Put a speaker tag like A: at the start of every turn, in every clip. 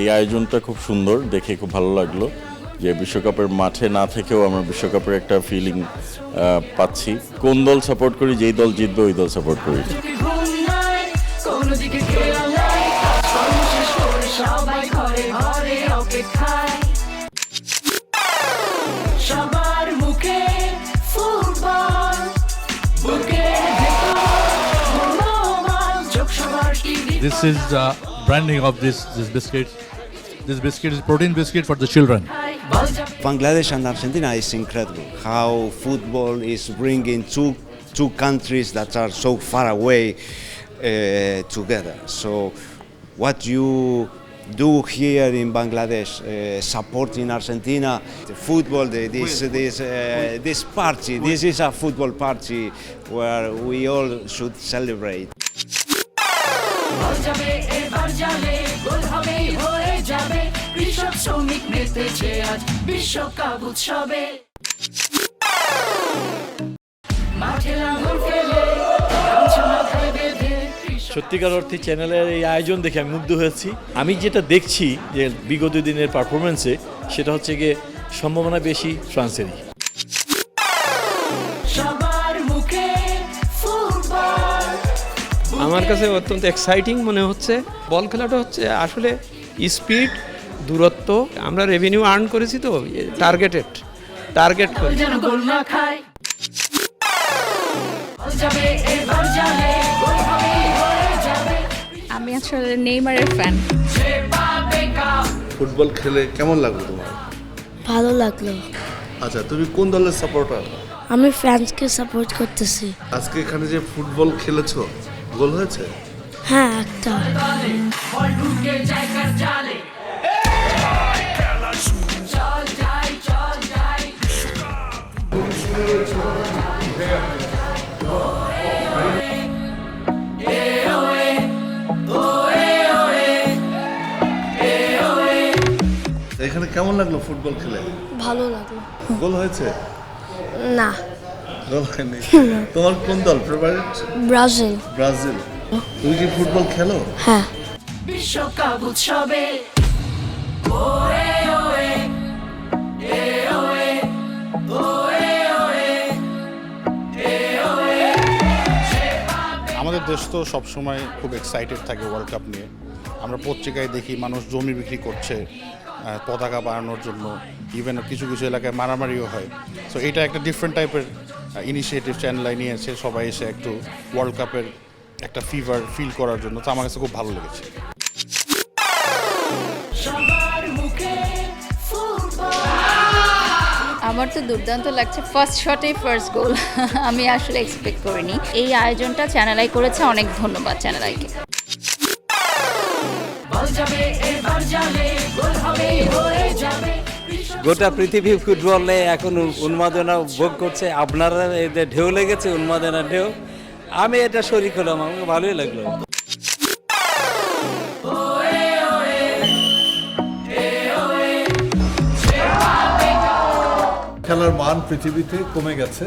A: এই আয়োজনটা খুব সুন্দর, দেখে খুব ভালো লাগলো যে বিশ্বকাপের মাঠে না থেকেও আমরা বিশ্বকাপের একটা ফিলিং পাচ্ছি। কোন দল সাপোর্ট করি, যেই দল জিতবে ওই দল সাপোর্ট করি।
B: This is the branding of this biscuit. This biscuit is protein biscuit for the children.
C: Bangladesh and Argentina is incredible. How football is bringing two countries that are so far away together. So, what you do here in Bangladesh, supporting Argentina, the football, this party. This is a football party where we all should celebrate.
D: সত্যিকার অর্থে চ্যানেলের এই আয়োজন দেখে আমি মুগ্ধ হয়েছি। আমি যেটা দেখছি যে বিগত দিনের পারফরমেন্সে, সেটা হচ্ছে গিয়ে সম্ভাবনা বেশি ফ্রান্সেরই।
E: আমার কাছে অত্যন্ত এক্সাইটিং মনে হচ্ছে। বল খেলাটা হচ্ছে আসলে স্পিড, দূরত্ব। আমরা রেভিনিউ আর্ন করেছি তো, টার্গেট করে।
F: আমি আসলে নেইমারের ফ্যান।
G: ফুটবল খেলে কেমন লাগলো তোমার?
H: ভালো লাগলো।
G: আচ্ছা, তুমি কোন দলের সাপোর্টার?
H: আমি ফ্রান্সকে সাপোর্ট করতেছি।
G: আজকে এখানে যে ফুটবল খেলেছো, গোল হয়েছে?
H: হ্যাঁ, একটা।
G: এখানে কেমন লাগলো ফুটবল খেলে?
H: ভালো লাগলো।
G: গোল হয়েছে?
H: না,
G: গোল হয়নি। তোমার কোন দল ফেভারিট?
H: ব্রাজিল।
G: ব্রাজিল। তুমি কি ফুটবল খেলো?
H: হ্যাঁ।
I: বিশ্বকাপ উৎসবে
J: আমাদের দেশ তো সবসময় খুব এক্সাইটেড থাকে ওয়ার্ল্ড কাপ নিয়ে। আমরা পত্রিকায় দেখি মানুষ জমি বিক্রি করছে পতাকা বানানোর জন্য, ইভেন কিছু কিছু এলাকায় মারামারিও হয়। সো এটা একটা ডিফারেন্ট টাইপের ইনিশিয়েটিভ চ্যানেল নিয়েছে, সবাই এসে একটু ওয়ার্ল্ড কাপের একটা ফিভার ফিল করার জন্য। তো আমার কাছে খুব ভালো লেগেছে।
F: আমার তো দুর্দান্ত লাগছে, ফার্স্ট শটেই ফার্স্ট গোল। আমি আসলে এক্সপেক্ট করিনি। এই আয়োজনটা চ্যানেল আই করেছে, অনেক ধন্যবাদ চ্যানেল আইকে।
K: গোটা পৃথিবী ফুটবলে এখন উন্মাদনা ভোগ করছে। আপনারা এদের ঢেউ লেগেছে, উন্মাদনা ঢেউ। আমি এটা শরীক হলাম, আমাকে ভালোই লাগলো।
G: খেলার মান পৃথিবীতে কমে গেছে।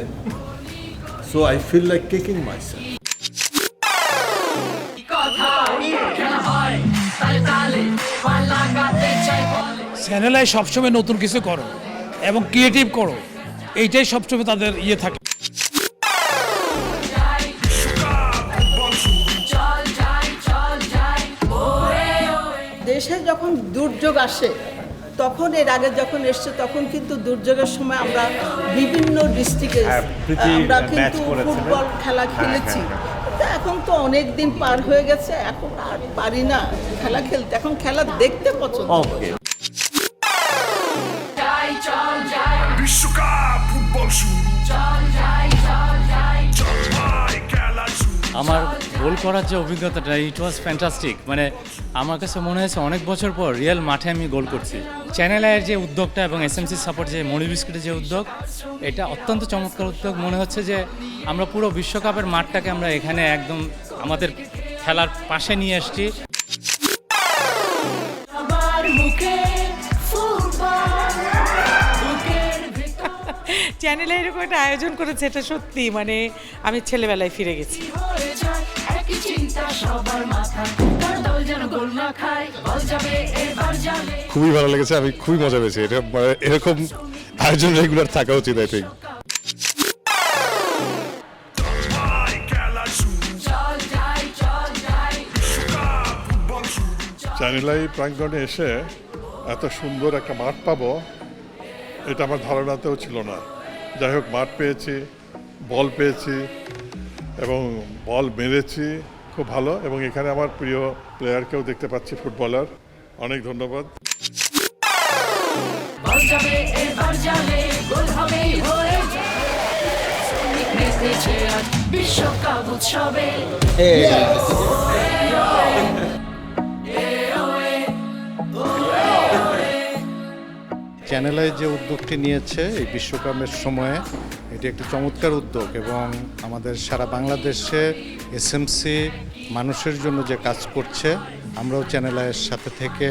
G: So I feel like kicking myself.
L: Channel I সবসময় নতুন কিছু করো এবং ক্রিয়েটিভ করো, এইটাই সবসময় তাদের ইয়ে থাকে।
I: দেশে যখন দুর্যোগ আসে, তখন এর আগে যখন এসছে, তখন কিন্তু দুর্যোগের সময় আমরা বিভিন্ন ডিস্ট্রিক্টে আমরা কিন্তু ফুটবল খেলা খেলেছি। এখন তো অনেক দিন পার হয়ে গেছে, এখন আর পারি না খেলা খেলতে, এখন খেলা দেখতে পছন্দ করি।
M: আমার গোল করার যে অভিজ্ঞতাটা, ইট ওয়াজ ফ্যান্টাস্টিক। মানে আমার কাছে মনে হয়েছে অনেক বছর পর রিয়েল মাঠে আমি গোল করছি। চ্যানেল আইয়ের যে উদ্যোগটা এবং এসএমসি সাপোর্ট যে মনি বিস্কুটের যে উদ্যোগ, এটা অত্যন্ত চমৎকার উদ্যোগ। মনে হচ্ছে যে আমরা পুরো বিশ্বকাপের মাঠটাকে আমরা এখানে একদম আমাদের খেলার পাশে নিয়ে এসেছি।
N: চ্যানেলে এরকম একটা আয়োজন করেছে, এটা সত্যি মানে আমি ছেলেবেলায় ফিরে গেছি।
O: খুবই ভালো লেগেছে, আমি খুবই মজা পেয়েছি। এটা এরকম আয়োজন রেগুলার থাকা উচিত আই থিঙ্ক। চ্যানেলাই প্রাঙ্গণে এসে এত সুন্দর একটা মাঠ পাবো এটা আমার ধারণাতেও ছিল না। যাই হোক, মাঠ পেয়েছি, বল পেয়েছি এবং বল মেরেছি, খুব ভালো। এবং এখানে আমার প্রিয় প্লেয়ারকেও দেখতে পাচ্ছি, ফুটবলার। অনেক ধন্যবাদ।
P: বিশ্বকাপ উৎসবে
Q: চ্যানেল আই যে উদ্যোগটি নিয়েছে এই বিশ্বকাপের সময়ে, এটি একটি চমৎকার উদ্যোগ এবং আমাদের সারা বাংলাদেশে এসএমসি মানুষের জন্য যে কাজ করছে, আমরাও চ্যানেল আইয়ের সাথে থেকে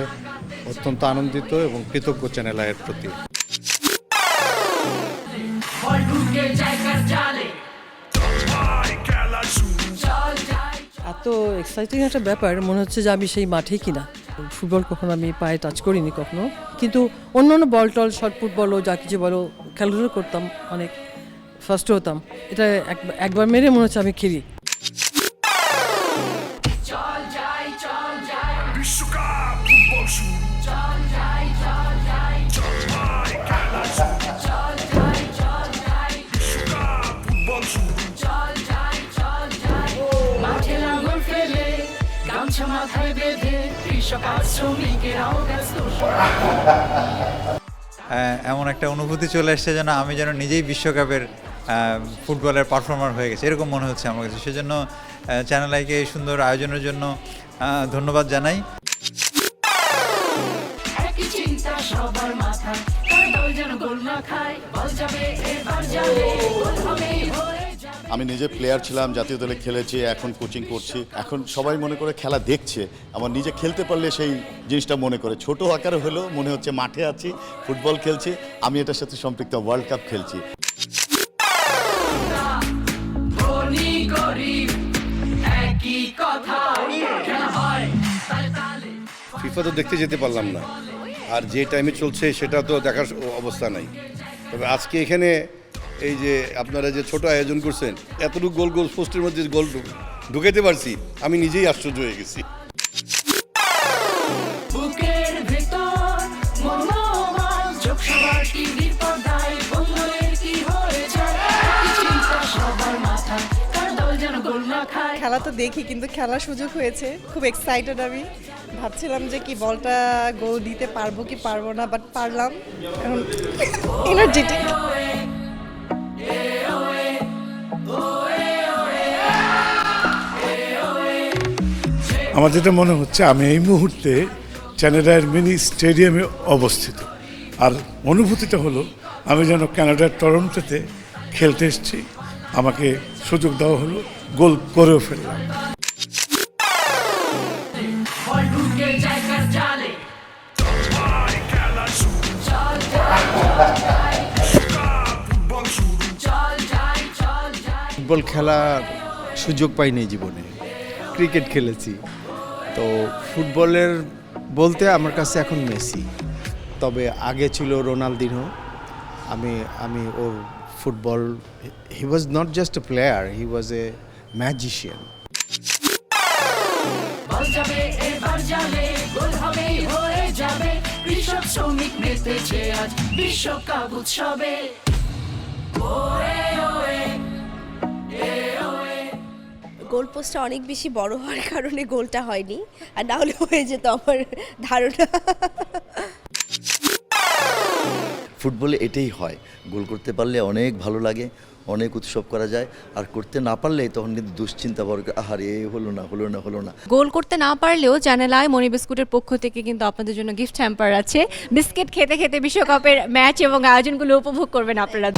Q: অত্যন্ত আনন্দিত এবং কৃতজ্ঞ চ্যানেল আইয়ের প্রতি।
R: এত এক্সাইটিং একটা ব্যাপার, মনে হচ্ছে যে আমি সেই মাঠেই কিনা। ফুটবল কখনো আমি পায়ে টাচ করিনি কখনো, কিন্তু অন্য অন্য বল টল, শর্টপুট বলো, যা কিছু বলো, খেলাধুলো করতাম, অনেক ফার্স্ট হতাম। এটা একবার মেরে মনে হচ্ছে আমি খেলি।
S: এমন একটা অনুভূতি চলে এসছে যেন আমি যেন নিজেই বিশ্বকাপের ফুটবলের পারফর্মার হয়ে গেছে, এরকম মনে হচ্ছে আমার কাছে। সেজন্য চ্যানেল আইকে এই সুন্দর আয়োজনের জন্য ধন্যবাদ জানাই।
T: আমি নিজে প্লেয়ার ছিলাম, জাতীয় দলে খেলেছি, এখন কোচিং করছি। এখন সবাই মনে করে খেলা দেখছে, আমার নিজে খেলতে পারলে সেই জিনিসটা মনে করে। ছোট আকারে হলেও মনে হচ্ছে মাঠে আছি, ফুটবল খেলছি, আমি এটার সাথে সম্পৃক্ত, ওয়ার্ল্ড কাপ খেলছি।
U: ফিফা তো দেখতে যেতে পারলাম না, আর যে টাইমে চলছে সেটা তো দেখার অবস্থা নাই। তবে আজকে এখানে এই যে আপনারা যে ছোট আয়োজন করছেন, এতটুকু গোল পোস্টের মধ্যে গোল ঢুকাইতে পারছি, আমি নিজেই আশ্চর্য হয়ে গেছি।
V: খেলা তো দেখি, কিন্তু খেলার সুযোগ হয়েছে, খুব এক্সাইটেড আমি। ভাবছিলাম যে কি বলটা গোল দিতে পারবো কি পারবো না, বাট পারলাম। এখন এনার্জেটিক।
G: আমার যেটা মনে হচ্ছে, আমি এই মুহূর্তে চ্যানেল আইয়ের মিনি স্টেডিয়ামে অবস্থিত, আর অনুভূতিটা হলো আমি যেন কানাডার টরন্টোতে খেলতে এসেছি, আমাকে সুযোগ দেওয়া হলো, গোল করেও ফেললাম।
W: ফুটবল খেলার সুযোগ পাইনি জীবনে, ক্রিকেট খেলেছি। তো ফুটবলের বলতে আমার কাছে এখন মেসি, তবে আগে ছিল রোনালদিনো। আমি ওর football, he was not just a player, he was a magician.
P: বিশ্বকাপ উৎসবে
X: গোল পোস্টটা অনেক বেশি বড় হওয়ার কারণে গোলটা হয়নি, আর না হলে হয়ে যেত আমার ধারণা।
Y: ফুটবলে এটাই হয়, গোল করতে পারলে অনেক ভালো লাগে, অনেক উৎসব করা যায়, আর করতে না পারলে তখন কিন্তু দুশ্চিন্তা বড়, আহারে হলো না।
Z: গোল করতে না পারলেও চ্যানেল আই মনি বিস্কুটের পক্ষ থেকে কিন্তু আপনাদের জন্য গিফট হ্যাম্পার আছে। বিস্কিট খেতে খেতে বিশ্বকাপের ম্যাচ এবং আয়োজনগুলো উপভোগ করবেন আপনারা।